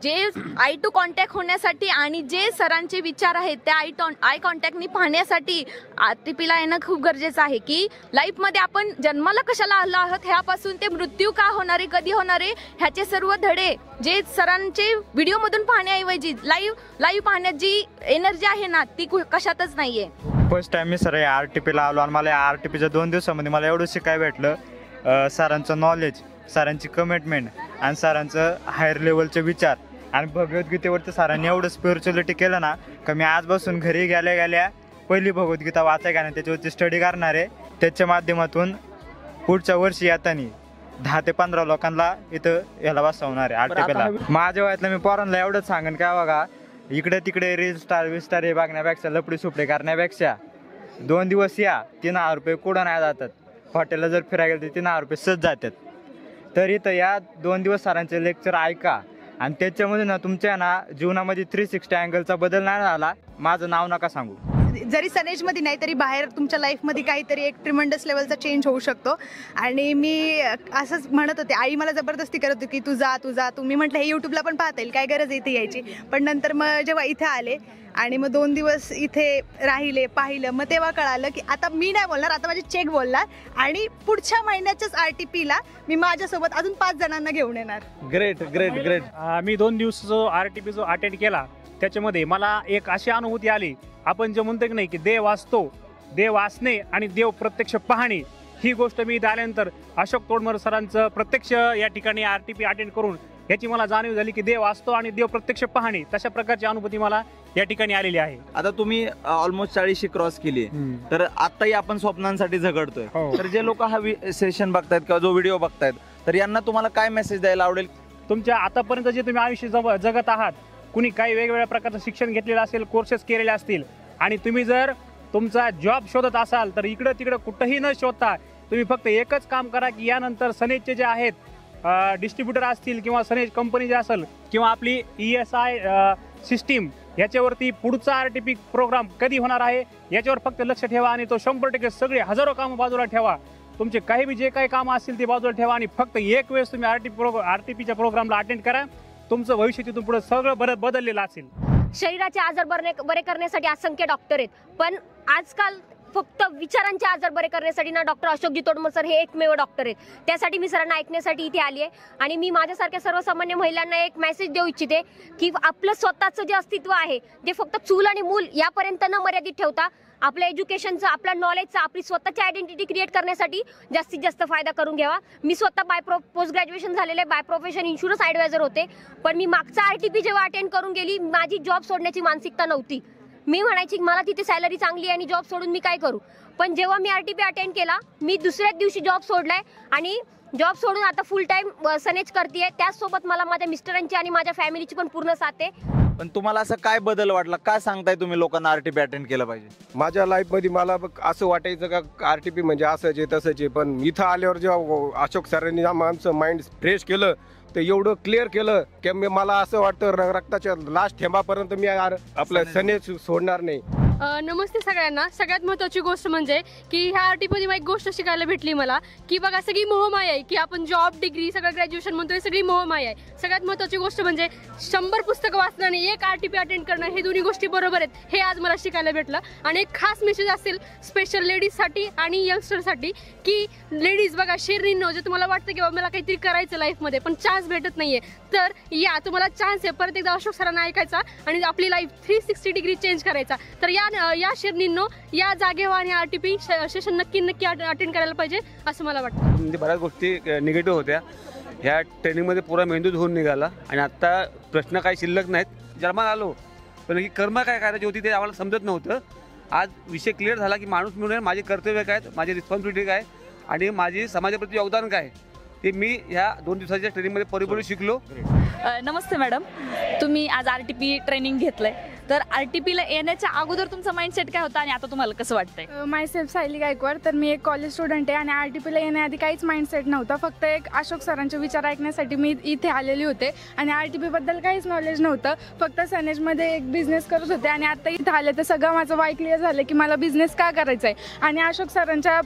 जे आय टू कॉन्टॅक्ट होण्यासाठी आणि जे सरांचे विचार आहेत त्या आय कॉन्टॅक्टनी पाहण्यासाठी आरटीपीला येणं खूप गरजेचं आहे. की लाईफमध्ये आपण जन्माला कशाला आलो आहोत ह्यापासून ते मृत्यू का होणारे, कधी होणारे, ह्याचे सर्व धडे जे सरांचे व्हिडिओ मधून पाहण्याऐवजी लाईव्ह पाहण्यात जी एनर्जी आहे ना ती कशातच नाहीये. फर्स्ट टाइम मी सर या आरटीपीला आलो आणि मला या आरटीपीच्या 2 दिवसामध्ये मला एवढं शिकायला भेटलं. सरांचं नॉलेज, सरांची कमिटमेंट आणि सरांचं हायर लेवलचे विचार आणि भगवद्गीतेवरती सरांनी एवढं स्पिरिच्युअलिटी केलं ना का मी आज बसून घरी गेल्या पहिली भगवद्गीता वाचायला आणि त्याच्यावरती स्टडी करणार आहे. त्याच्या माध्यमातून पुढच्या वर्षी येताना 10 ते 15 लोकांना इथं याला बसवणार आहे आरटीपीला. माझ्या वयातलं मी पोरांना एवढंच सांगेन का बघा, इकडे तिकडे रील स्टार हे बघण्यापेक्षा, लपडी सुपडी करण्यापेक्षा 2 दिवस या, 3000 रुपये कुठं नाही जातात. हॉटेलला जर फिरायला गेलं तर 3000 रुपये सहज जातात. तर इथं या 2 दिवस सरांचे लेक्चर ऐका आणि त्याच्यामध्ये ना तुमच्या ना जीवनामध्ये 360 अँगलचा बदल नाही झाला, माझं नाव नका सांगू. जरी सनेजमध्ये नाही तरी बाहेर तुमच्या लाईफमध्ये काहीतरी एक ट्रिमेंडस लेवलचा चेंज होऊ शकतो. आणि मी असंच म्हणत होते, आई मला जबरदस्ती करत होती की तू जा तुम्ही म्हटलं हे यूट्यूबला पण पाहता येईल, काय गरज आहे इथे यायची. पण नंतर मग जेव्हा इथे आले आणि मग 2 दिवस इथे राहिले, पाहिलं, मग तेव्हा कळालं की आता मी नाही बोलणार, आता माझे चेक बोलणार आणि पुढच्या महिन्याच्याच आरटीपीला मी माझ्यासोबत अजून 5 जणांना घेऊन येणार. ग्रेट. मी 2 दिवस जो आरटीपी जो अटेंड केला त्याच्यामध्ये मला एक अशी अनुभूती आली, आपण जे म्हणतो की नाही की देव असतो, देव असणे आणि देव प्रत्यक्ष पाहणे, ही गोष्ट मी इथे आल्यानंतर अशोक तोडमल सरांचं प्रत्यक्ष या ठिकाणी आरटीपी अटेंड करून याची मला जाणीव झाली की देव असतो आणि देव प्रत्यक्ष पाहणे, तशा प्रकारची अनुभूती मला या ठिकाणी आलेली आहे. आता तुम्ही ऑलमोस्ट 40 क्रॉस केली, तर आताही आपण स्वप्नांसाठी झगडतोय. तर जे लोक हा सेशन बघतायत किंवा जो व्हिडिओ बघतायत तर यांना तुम्हाला काय मेसेज द्यायला आवडेल? तुमच्या आतापर्यंत जे तुम्ही आयुष्य जगत आहात, कुणी काही वेगवेगळ्या प्रकारचं शिक्षण घेतलेलं असेल, कोर्सेस केलेले असतील आणि तुम्ही जर तुमचा जॉब शोधत असाल तर इकडं तिकडं कुठंही न शोधता तुम्ही फक्त एकच काम करा की यानंतर सनेजचे जे आहेत डिस्ट्रीब्युटर असतील किंवा सनेज कंपनी जे असेल किंवा आपली ESI सिस्टीम याच्यावरती पुढचा आरटीपी प्रोग्राम कधी होणार आहे याच्यावर फक्त लक्ष ठेवा आणि तो 100% सगळे हजारो कामं बाजूला ठेवा. तुमचे काही बी जे काही कामं असतील ते बाजूला ठेवा आणि फक्त एक वेळेस तुम्ही आरटीपीच्या प्रोग्रामला अटेंड करा. तुमचं भविष्य तिथून पुढे सगळं बदललेलं असेल. शरीराचे आजार बरे करण्यासाठी असंख्य डॉक्टर आहेत, पण आजकाल फक्त विचारांचे आजार बरे करण्यासाठी ना डॉक्टर अशोकजी तोडमल सर हे एकमेव डॉक्टर आहेत. त्यासाठी मी सरांना ऐकण्यासाठी इथे आली आहे. आणि मी माझ्यासारख्या सर्वसामान्य महिलांना एक मेसेज देऊ इच्छिते की आपलं स्वतःचं जे अस्तित्व आहे ते फक्त चूल आणि मूल यापर्यंत न मर्यादित ठेवता आपल्या एज्युकेशनचं, आपल्या नॉलेजचं, आपली स्वतःची आयडेंटिटी क्रिएट करण्यासाठी जास्तीत जास्त फायदा करून घ्यावा. मी स्वतः पोस्ट ग्रॅज्युएशन झालेले, बाय प्रोफेशन इन्शुरन्स ॲडवायझर होते. पण मी मागचा RTP जेव्हा अटेंड करून गेली, माझी जॉब सोडण्याची मानसिकता नव्हती. मी म्हणायची मला तिथे सॅलरी चांगली आहे आणि जॉब सोडून मी काय करू. पण जेव्हा मी RTP अटेंड केला, मी दुसऱ्याच दिवशी जॉब सोडलाय आणि जॉब सोडून आता फुल टाइम सनेज करते. त्याचसोबत मला माझ्या मिस्टरांची आणि माझ्या फॅमिलीची पण पूर्ण साथ आहे. पण तुम्हाला असं काय बदल वाटला, काय सांगताय तुम्ही लोकांना RTP अटेंड केलं पाहिजे? माझ्या लाईफमध्ये मला असं वाटायचं का RTP म्हणजे असंच आहे तसंच आहे, पण इथं आल्यावर जेव्हा अशोक सरांनी आमचं माइंड फ्रेश केलं तर एवढं क्लिअर केलं की मला असं वाटतं रक्ताच्या लास्ट थेंबापर्यंत मी आपलं सनेज सोडणार नाही. नमस्ते सगळ्यांना. सगळ्यात महत्त्वाची गोष्ट म्हणजे की ह्या RTPमध्ये मला एक गोष्ट शिकायला भेटली मला की बघा सगळी मोहमाया आहे की आपण जॉब, डिग्री, सगळं ग्रॅज्युएशन म्हणतोय, सगळी मोहमाया आहे. सगळ्यात महत्त्वाची गोष्ट म्हणजे 100 पुस्तकं वाचणं आणि एक RTP अटेंड करणं, हे दोन्ही गोष्टी बरोबर आहेत. हे आज मला शिकायला भेटलं. आणि एक खास मेसेज असेल स्पेशल लेडीजसाठी आणि यंगस्टरसाठी की लेडीज बघा, शेरणींनो, जे तुम्हाला वाटतं की बाबा मला काहीतरी करायचं लाईफमध्ये पण चान्स भेटत नाहीये, तर या तुम्हाला चान्स आहे. परत एकदा अशोक सरांना ऐकायचा आणि आपली लाईफ 360 डिग्री चेंज करायचा. तर या शेरणींनो या जागेवर आणि RTP सेशन नक्की अटेंड करायला पाहिजे असं मला वाटतं. म्हणजे बऱ्याच गोष्टी निगेटिव्ह होत्या. ह्या ट्रेनिंगमध्ये पुरा मेंदू धुवून निघाला आणि आता प्रश्न काही शिल्लक नाहीत. जन्माला आलो पण ही कर्म काय करायची होती ते आम्हाला समजत नव्हतं. आज विषय क्लिअर झाला की माणूस म्हणून माझे कर्तव्य काय, माझी रिस्पॉन्सिबिलिटी काय आणि माझी समाजाप्रती योगदान काय, ते मी ह्या 2 दिवसाच्या ट्रेनिंगमध्ये परिपूर्ण शिकलो. नमस्ते मॅडम, तुम्ही आज RTP ट्रेनिंग घेतलंय, तर RTPला येण्याच्या अगोदर तुमचा माइंडसेट काय होता आणि आता तुम्हाला कसं वाटतंय? माय सेल्फ सायली गायकवाड. तर मी एक कॉलेज स्टुडंट आहे आणि RTPला येण्याआधी काहीच माइंडसेट नव्हतं. फक्त एक अशोक सरांचे विचार ऐकण्यासाठी मी इथे आलेली होते आणि RTPबद्दल काहीच नॉलेज नव्हतं. फक्त सनेजमध्ये एक बिझनेस करत होते आणि आता इथे आले तर सगळं माझं वाय क्लिअर झालं की मला बिझनेस का करायचा आहे. आणि अशोक सरांच्या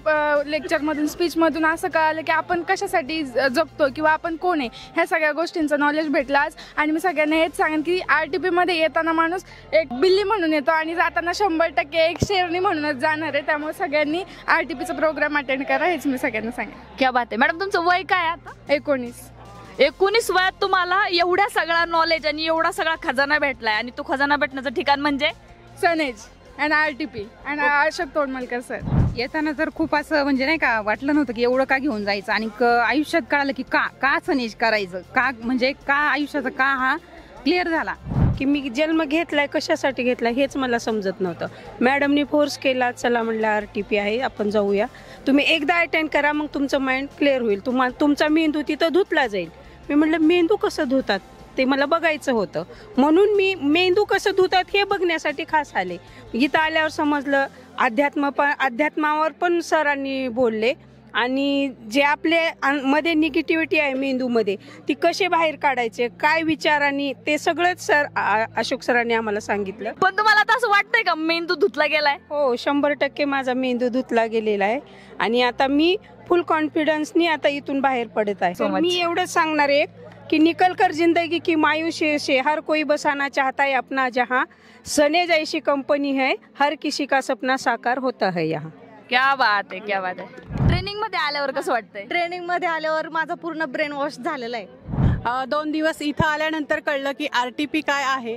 लेक्चरमधून, स्पीचमधून असं कळालं की आपण कशासाठी जगतो किंवा आपण कोण आहे, ह्या सगळ्या गोष्टींचं नॉलेज भेटलं आज. आणि मी सगळ्यांना हेच सांगेन की RTPमध्ये येताना माणूस एक बिल्ली म्हणून येतो आणि जाताना 100% एक शेरणी म्हणूनच जाणार आहे. त्यामुळे सगळ्यांनी RTPचा प्रोग्राम अटेंड करा, हेच मी सगळ्यांना सांगेन. क्या बात आहे. मॅडम तुमचं वय काय आता? 19 वयात तुम्हाला एवढा सगळा नॉलेज आणि एवढा सगळा खजाना भेटलाय आणि तो खजाना भेटण्याचं ठिकाण म्हणजे सनेज आणि RTP आणि अशोक तोडमलकर सर. येताना तर खूप असं म्हणजे नाही का वाटलं नव्हतं की एवढं का घेऊन जायचं आणि आयुष्यात कळालं की का सनेज करायचं, का म्हणजे का आयुष्याचा का हा क्लिअर झाला की मी जन्म घेतलाय कशासाठी घेतलाय हेच मला समजत नव्हतं. मॅडमनी फोर्स केला, चला म्हणलं RTP आहे आपण जाऊया, तुम्ही एकदा अटेंड करा मग तुमचं माइंड क्लिअर होईल, तुमचा मेंदू तिथं धुतला जाईल. मी म्हटलं मेंदू कसं धुतात ते मला बघायचं होतं, म्हणून मी मेंदू कसं धुतात हे बघण्यासाठी खास आले. इथं आल्यावर समजलं अध्यात्मावर पण सरांनी बोलले आणि जे आपले मध्ये निगेटिव्हिटी आहे मेंदूमध्ये ती कसे बाहेर काढायचे, काय विचारांनी, ते सगळंच सर अशोक सरांनी आम्हाला सांगितलं. पण तुम्हाला आता असं वाटतंय का मेंदू धुतला गेलाय? हो, 100% माझा मेंदू धुतला गेलेला आहे आणि आता मी फुल कॉन्फिडन्सनी आता इथून बाहेर पडत आहे. मी एवढंच सांगणार आहे कि निकल कर जिंदगी की मायूसी से हर कोई बसाना चाहता है अपना जहां, सनेज ऐसी कंपनी है हर किसी का सपना साकार होता है यहाँ. क्या बात आहे, क्या बात आहे. ट्रेनिंग मध्ये आल्यावर कसं वाटतंय? ट्रेनिंग मध्ये आल्यावर माझा पूर्ण ब्रेन वॉश झालेला आहे. 2 दिवस इथं आल्यानंतर कळलं की RTP काय आहे.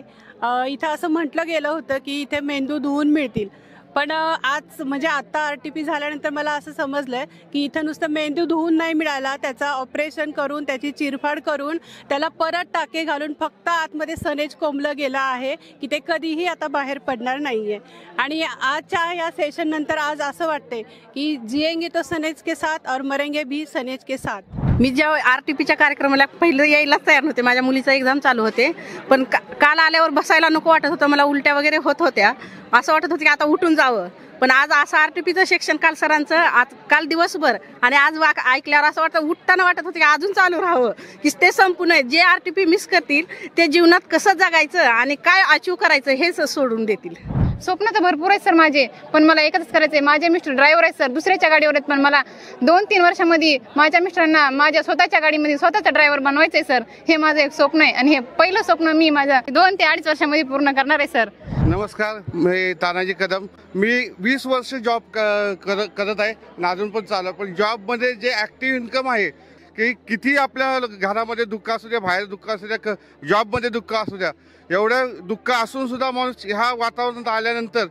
इथं असं म्हटलं गेलं होतं की इथे मेंदू धुवून मिळतील, पण आज म्हणजे आत्ता RTP झाल्यानंतर मला असं समजलं की इथं नुसतं मेंदू धुवून नाही मिळाला, त्याचा ऑपरेशन करून त्याची चिरफाड करून त्याला परत टाके घालून फक्त आतमध्ये सनेज कोंबलं गेलं आहे की ते कधीही आता बाहेर पडणार नाही आहे. आणि आजच्या या सेशन नंतर आज असं वाटते की जिएंगे तो सनेज के साथ और मरेंगे भी सनेज के साथ. मी जेव्हा RTPच्या कार्यक्रमाला पहिलं यायलाच तयार नव्हते, माझ्या मुलीचा एक्झाम चालू होते, पण काल आल्यावर बसायला नको वाटत होतं, मला उलट्या वगैरे होत होत्या, असं वाटत होतं की आता उठून जावं. पण आज असं RTPचं सेक्शन काल सरांचं आज काल दिवसभर आणि आज ऐकल्यावर असं वाटतं उठताना वाटत होतं की अजून चालू राहावं, की ते संपू नये. जे RTP मिस करतील ते जीवनात कसं जगायचं आणि काय अचीव करायचं हेच सोडून देतील. स्वप्न तर भरपूर आहेत सर माझे, पण मला एकच करायचं आहे. माझे मिस्टर ड्रायव्हर आहेत सर, दुसऱ्याच्या गाडीवर आहेत, पण मला 2-3 वर्षामध्ये माझ्या मिस्टरांना माझ्या स्वतःच्या गाडीमध्ये स्वतःचा ड्रायव्हर बनवायचं आहे सर. हे माझं एक स्वप्न आहे आणि हे पहिलं स्वप्न मी माझ्या 2 ते 2.5 वर्षामध्ये पूर्ण करणार आहे सर. नमस्कार, मी तानाजी कदम. मी 20 वर्ष जॉब करत आहे आणि अजून पण चालू. पण जॉबमध्ये जे ॲक्टिव्ह इन्कम आहे की किती आपल्या घरामध्ये दुःख असू द्या, बाहेर दुःख असू द्या, जॉबमध्ये दुःख असू द्या, एवढं दुःख असून सुद्धा माणूस ह्या वातावरणात आल्यानंतर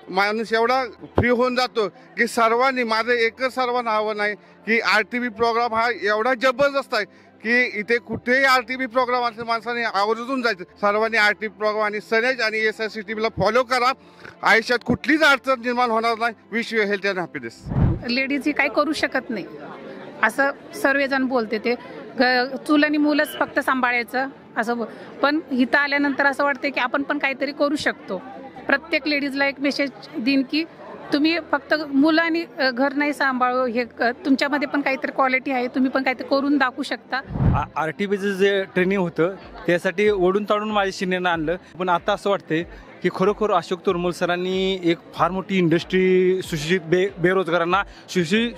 माणूस एवढा फ्री होऊन जातो की सर्वांनी, माझं एकच सर्वांना आव्हान आहे की RTP प्रोग्राम हा एवढा जबरदस्त आहे की इथे कुठेही RTP प्रोग्राम असेल माणसाने आवर्जून जायचं. सर्वांनी RTP प्रोग्राम आणि सनेज आणि SICTVला फॉलो करा. आयुष्यात कुठलीच अडचण निर्माण होणार नाही. Wish you health and happiness. Ladies ही काही करू शकत नाही असं सर्वजण बोलते. ते चूल आणि मुलंच फक्त सांभाळायचं असं पण इथं आल्यानंतर असं वाटतं की आपण पण काहीतरी करू शकतो. प्रत्येक लेडीजला एक मेसेज देईन की तुम्ही फक्त मुलं आणि घर नाही सांभाळू, हे तुमच्यामध्ये पण काहीतरी क्वालिटी आहे, तुम्ही पण काहीतरी करून दाखवू शकता. RTPचं जे ट्रेनिंग होतं त्यासाठी ओढून ताडून माझ्या शिनेनं आणलं. पण आता असं वाटतंय की खरोखर अशोक तोरमल सरांनी एक फार मोठी इंडस्ट्री सुशिक्षित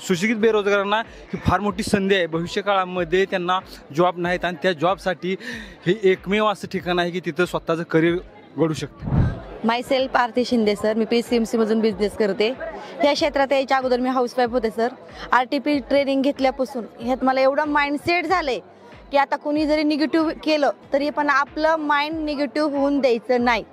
सुशिक्षित बेरोजगारांना ही फार मोठी संधी आहे. भविष्यकाळामध्ये त्यांना जॉब नाहीत आणि त्या जॉबसाठी हे एकमेव असं ठिकाण आहे की तिथं स्वतःचं करिअर घडू शकतं. माय सेल्फ आरती शिंदे सर. मी PCMC मधून बिझनेस करते. या क्षेत्रात यायच्या अगोदर मी हाऊसवाईफ होते सर. RTP ट्रेनिंग घेतल्यापासून ह्यात मला एवढं माइंडसेट झालंय की आता कुणी जरी निगेटिव्ह केलं तरी पण आपलं माइंड निगेटिव्ह होऊन द्यायचं नाही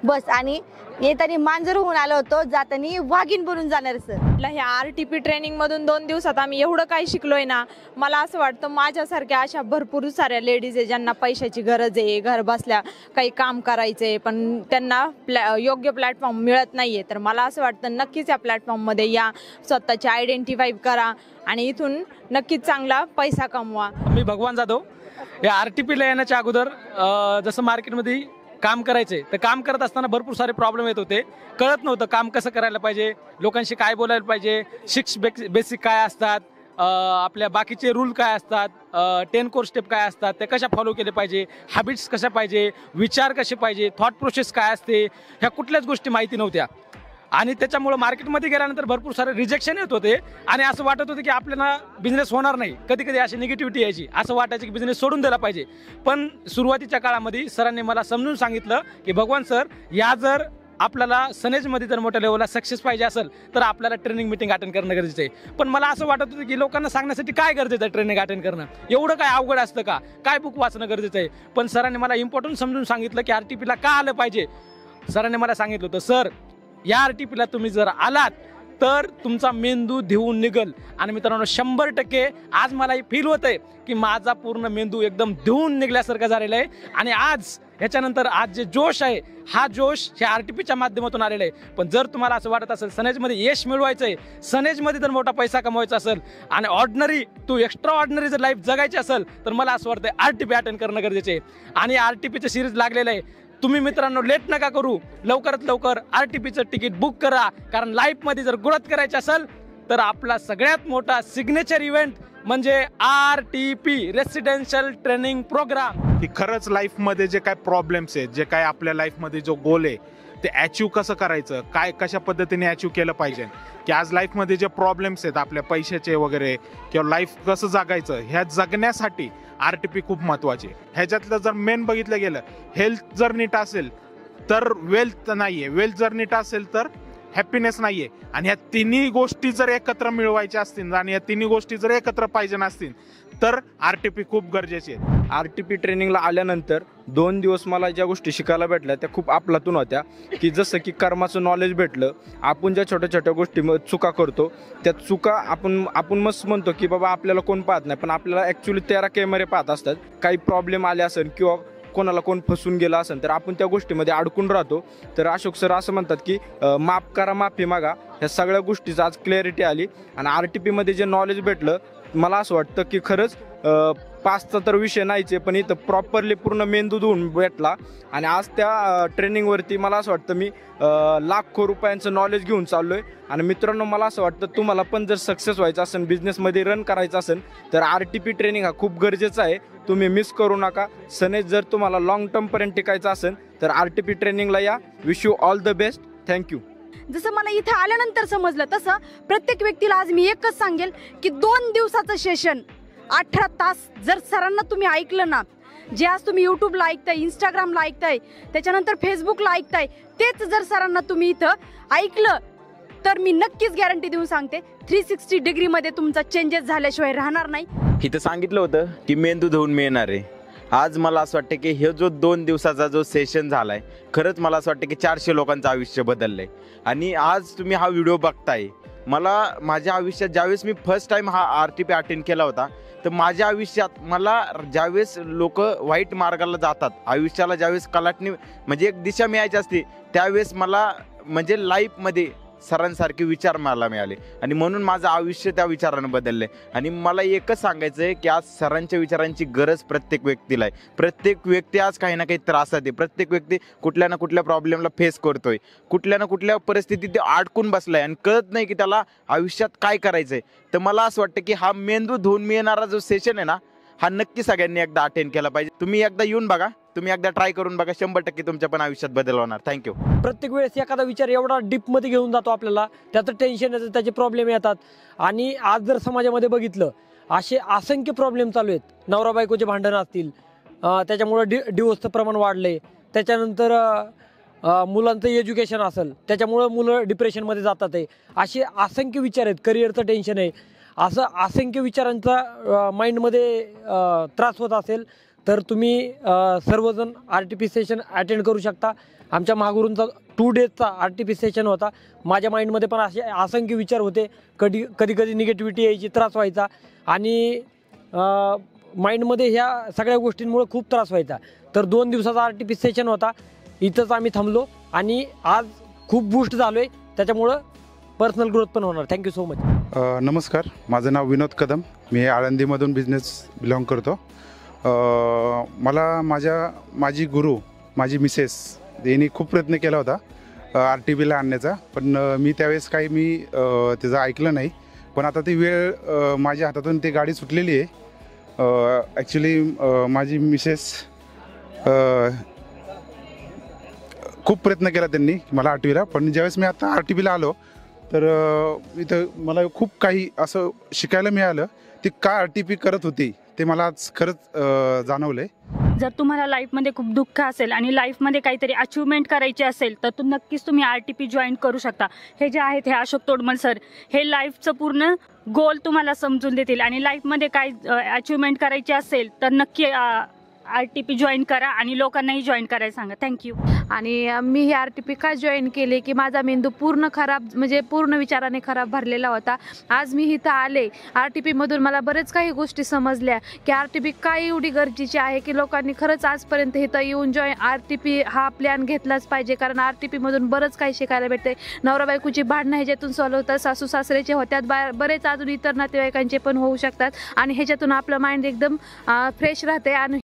बस. आणि येताना मांजर होऊन आलो होतो, जाताना वाघीण बनून जाणार सर. ह्या RTP ट्रेनिंग मधून 2 दिवसात आम्ही एवढं काही शिकलोय ना. मला असं वाटतं माझ्यासारख्या अशा भरपूर साऱ्या लेडीज आहे ज्यांना पैशाची गरज आहे, घर बसल्या काही काम करायचंय पण त्यांना योग्य प्लॅटफॉर्म मिळत नाहीये. तर मला असं वाटतं नक्कीच या प्लॅटफॉर्ममध्ये या, स्वतःची आयडेंटिफाय करा आणि इथून नक्कीच चांगला पैसा कमवा. मी भगवान जाधव. या RTPला येण्याच्या अगोदर जसं मार्केटमध्ये काम करायचे तर काम करत असताना भरपूर सारे प्रॉब्लेम येत होते. कळत नव्हतं काम कसं करायला पाहिजे, लोकांशी काय बोलायला पाहिजे, बेसिक काय असतात, आपल्या बाकीचे रूल काय असतात, 10 कोर स्टेप काय असतात, ते कशा फॉलो केले पाहिजे, हॅबिट्स कशा पाहिजे, विचार कसे पाहिजे, थॉट प्रोसेस काय असते, ह्या कुठल्याच गोष्टी माहिती नव्हत्या. आणि त्याच्यामुळं मार्केटमध्ये गेल्यानंतर भरपूर सारे रिजेक्शन येत होते आणि असं वाटत होतं की आपल्याला बिझनेस होणार नाही. कधी कधी अशी निगेटिव्हिटी यायची, असं वाटायचं की बिझनेस सोडून द्यायला पाहिजे. पण सुरुवातीच्या काळामध्ये सरांनी मला समजून सांगितलं की भगवान सर, या जर आपल्याला सनेजमध्ये जर मोठ्या लेवलला सक्सेस पाहिजे असेल तर आपल्याला ट्रेनिंग मीटिंग अटेंड करणं गरजेचं आहे. पण मला असं वाटत होतं की लोकांना सांगण्यासाठी काय गरजेचं आहे, ट्रेनिंग अटेंड करणं एवढं काय अवघड असतं का, काय बुक वाचणं गरजेचं आहे. पण सरांनी मला इम्पॉर्टंट समजून सांगितलं की RTPला का आलं पाहिजे. सरांनी मला सांगितलं होतं, सर या RTPला तुम्ही जर आलात तर तुमचा मेंदू धिवून निघल. आणि मित्रांनो 100% आज मलाही फील होत आहे की माझा पूर्ण मेंदू एकदम धिवून निघल्यासारखं झालेलं आहे. आणि आज ह्याच्यानंतर आज जे जोश आहे हा जोश ह्या RTPच्या माध्यमातून आलेला आहे. पण जर तुम्हाला असं वाटत असेल सनेजमध्ये यश मिळवायचं आहे, सनेजमध्ये जर मोठा पैसा कमवायचा असेल आणि एक्स्ट्रा ऑर्डिनरी जर लाईफ जगायची असेल तर मला असं वाटतं RTP अटेंड करणं गरजेचं आहे. आणि RTPचं सिरीज लागलेलं आहे. तुम्ही मित्रांनो लेट नका करू, लवकरात लवकर RTPचं तिकीट बुक करा. कारण लाईफमध्ये जर ग्रोथ करायची असेल तर आपला सगळ्यात मोठा सिग्नेचर इव्हेंट म्हणजे RTP रेसिडेन्शियल ट्रेनिंग प्रोग्राम. की खरंच लाईफमध्ये जे काय प्रॉब्लेम्स आहेत, जे काय आपल्या लाईफमध्ये जो गोल आहे ते अचीव कसं करायचं, काय कशा पद्धतीने अचीव केलं पाहिजे, की आज लाईफमध्ये जे प्रॉब्लेम्स आहेत आपल्या पैशाचे वगैरे किंवा लाईफ कसं जगायचं, ह्या जगण्यासाठी RTP खूप महत्त्वाची आहे. ह्याच्यातलं जर मेन बघितलं गेलं, हेल्थ जर नीट असेल तर वेल्थ नाही आहे, वेल्थ जर नीट असेल तर हॅपीनेस नाही आहे. आणि ह्या तिन्ही गोष्टी जर एकत्र मिळवायच्या असतील आणि या तिन्ही गोष्टी जर एकत्र पाहिजे नसतील तर RTP खूप गरजेची आहे. RTP ट्रेनिंगला आल्यानंतर 2 दिवस मला ज्या गोष्टी शिकायला भेटल्या त्या खूप अफलातून होत्या. की जसं की कर्माचं नॉलेज भेटलं, आपण ज्या छोट्या छोट्या गोष्टी चुका करतो त्या चुका आपण मस्त म्हणतो की बाबा आपल्याला कोण पाहत नाही, पण आपल्याला ॲक्च्युली 13 कॅमेरे पाहत असतात. काही प्रॉब्लेम आले असेल किंवा कोणाला कोण फसून गेला असेल तर आपण त्या गोष्टीमध्ये अडकून राहतो. तर अशोक सर असं म्हणतात की माफ करा, माफी मागा. ह्या सगळ्या गोष्टीचं आज क्लॅरिटी आली. आणि RTPमध्ये जे नॉलेज भेटलं मला असं वाटतं की खरंच पाचचा तर विषय नाहीच आहे, पण इथं प्रॉपरली पूर्ण मेंदू धुवून भेटला. आणि आज त्या ट्रेनिंगवरती मला असं वाटतं मी लाखो रुपयांचं नॉलेज घेऊन चाललो आहे. आणि मित्रांनो मला असं वाटतं तुम्हाला पण जर सक्सेस व्हायचं असेल, बिझनेसमध्ये रन करायचं असेल तर RTP ट्रेनिंग हा खूप गरजेचा आहे. तुम्ही मिस करू नका. सनेज जर तुम्हाला लॉंग टर्मपर्यंत टिकायचं असेल तर RTP ट्रेनिंगला या. Wish you all the best. Thank you. जसं मला इथे आल्यानंतर समजलं तसं प्रत्येक व्यक्तीला आज मी एकच सांगेल की 2 दिवसाचं सेशन 18 तास जर सरांना तुम्ही ऐकलं ना, जे आज तुम्ही यूट्यूबला ऐकताय, इंस्टाग्रामला ऐकताय, त्याच्यानंतर फेसबुकला ऐकताय, तेच जर सरांना तुम्ही इथं ऐकलं तर मी नक्कीच गॅरंटी देऊन सांगते 360 डिग्रीमध्ये तुमचा चेंजेस झाल्याशिवाय राहणार नाही. इथं सांगितलं होतं की मेंदू धुवून मिळणार आहे. आज मला असं वाटतं की हे जो 2 दिवसाचा जो सेशन झालाय, खरंच मला असं वाटतं की 400 लोकांचं आयुष्य बदललंय. आणि आज तुम्ही हा व्हिडिओ बघताय, मला माझ्या आयुष्यात ज्यावेळेस मी फर्स्ट टाइम हा RTP अटेंड केला होता, तर माझ्या आयुष्यात मला ज्यावेळेस लोक वाईट मार्गाला जातात, आयुष्याला ज्यावेळेस कलाटणी म्हणजे एक दिशा मिळायची असते, त्यावेळेस मला म्हणजे लाईफमध्ये सरांसारखे विचार मला मिळाले आणि म्हणून माझं आयुष्य त्या विचारानं बदलले. आणि मला एकच सांगायचं आहे की आज सरांच्या विचारांची गरज प्रत्येक व्यक्तीला आहे. प्रत्येक व्यक्ती आज काही ना काही त्रासात आहे. प्रत्येक व्यक्ती कुठल्या ना कुठल्या प्रॉब्लेमला फेस करतोय, कुठल्या ना कुठल्या परिस्थितीत अडकून बसलाय आणि कळत नाही की त्याला आयुष्यात काय करायचंय. तर मला असं वाटतं की हा मेंदू धुवून मिळणारा जो सेशन आहे ना, हा नक्की सगळ्यांनी एकदा अटेंड केला पाहिजे. तुम्ही एकदा येऊन बघा, तुम्ही एकदा ट्राय करून बघा, 100% तुमच्या पण आयुष्यात बदल होणार. थँक्यू. प्रत्येक वेळेस एखादा विचार एवढा डीपमध्ये घेऊन जातो आपल्याला, त्याचं टेन्शन येतं, त्याचे प्रॉब्लेम येतात. आणि आज जर समाजामध्ये बघितलं, असे असंख्य प्रॉब्लेम चालू आहेत. नवरा बायकोचे भांडणं असतील, त्याच्यामुळं डिवोर्सचं प्रमाण वाढलंय. त्याच्यानंतर मुलांचं एज्युकेशन असेल, त्याच्यामुळं मुलं डिप्रेशनमध्ये जातात आहे. असे असंख्य विचार आहेत. करिअरचं टेन्शन आहे. असं असंख्य विचारांचा माइंडमध्ये त्रास होत असेल तर तुम्ही सर्वजण RTP सेशन अटेंड करू शकता. आमच्या महागुरूंचा 2 डेजचा RTP सेशन होता. माझ्या माइंडमध्ये पण असे असंख्य विचार होते. कधी कधी निगेटिव्हिटी यायची, त्रास व्हायचा आणि माइंडमध्ये ह्या सगळ्या गोष्टींमुळे खूप त्रास व्हायचा. तर 2 दिवसाचा RTP सेशन होता. इथंच आम्ही थांबलो आणि आज खूप बूस्ट झालो आहे. त्याच्यामुळं पर्सनल ग्रोथ पण होणार. Thank you so much. नमस्कार, माझं नाव विनोद कदम. मी आळंदीमधून बिझनेस बिलॉंग करतो. मला माझी गुरु, माझी मिसेस यांनी खूप प्रयत्न केला होता RTPला आणण्याचा, पण मी त्यावेळेस काही त्याचं ऐकलं नाही. पण आता ती वेळ माझ्या हातातून ती गाडी सुटलेली आहे. ॲक्च्युली माझी मिसेस खूप प्रयत्न केला त्यांनी मला RTPला, पण ज्यावेळेस मी आता RTPला आलो तर इथं मला खूप काही असं शिकायला मिळालं. ती का RTP करत होती ते मला आज खरंच जाणवलंय. जर तुम्हाला लाईफमध्ये खूप दुःख असेल आणि लाईफमध्ये काहीतरी अचिव्हमेंट करायची असेल तर नक्कीच तुम्ही RTP जॉईन करू शकता. हे जे आहेत हे अशोक तोडमल सर, हे लाईफचं पूर्ण गोल तुम्हाला समजून देतील. आणि लाईफमध्ये काय अचिव्हमेंट करायची असेल तर नक्की RTP जॉईन करा आणि लोकांनाही जॉईन करायला सांगा. थँक्यू. आणि मी ही RTP का जॉईन केली की माझा मेंदू पूर्ण खराब, म्हणजे पूर्ण विचाराने खराब भरलेला होता. आज मी इथं आले, RTPमधून मला बरेच काही गोष्टी समजल्या की RTP काय एवढी गरजेची आहे की लोकांनी खरंच आजपर्यंत इथं येऊन RTP हा प्लॅन घेतलाच पाहिजे. कारण RTPमधून बरंच काही शिकायला भेटते. नवरा बायकोची भांडणं ह्याच्यातून सॉल्व्ह होतात, सासू सासऱ्याचे होत्यात, बरेच अजून इतर नातेवाईकांचे पण होऊ शकतात. आणि ह्याच्यातून आपलं माइंड एकदम फ्रेश राहते आणि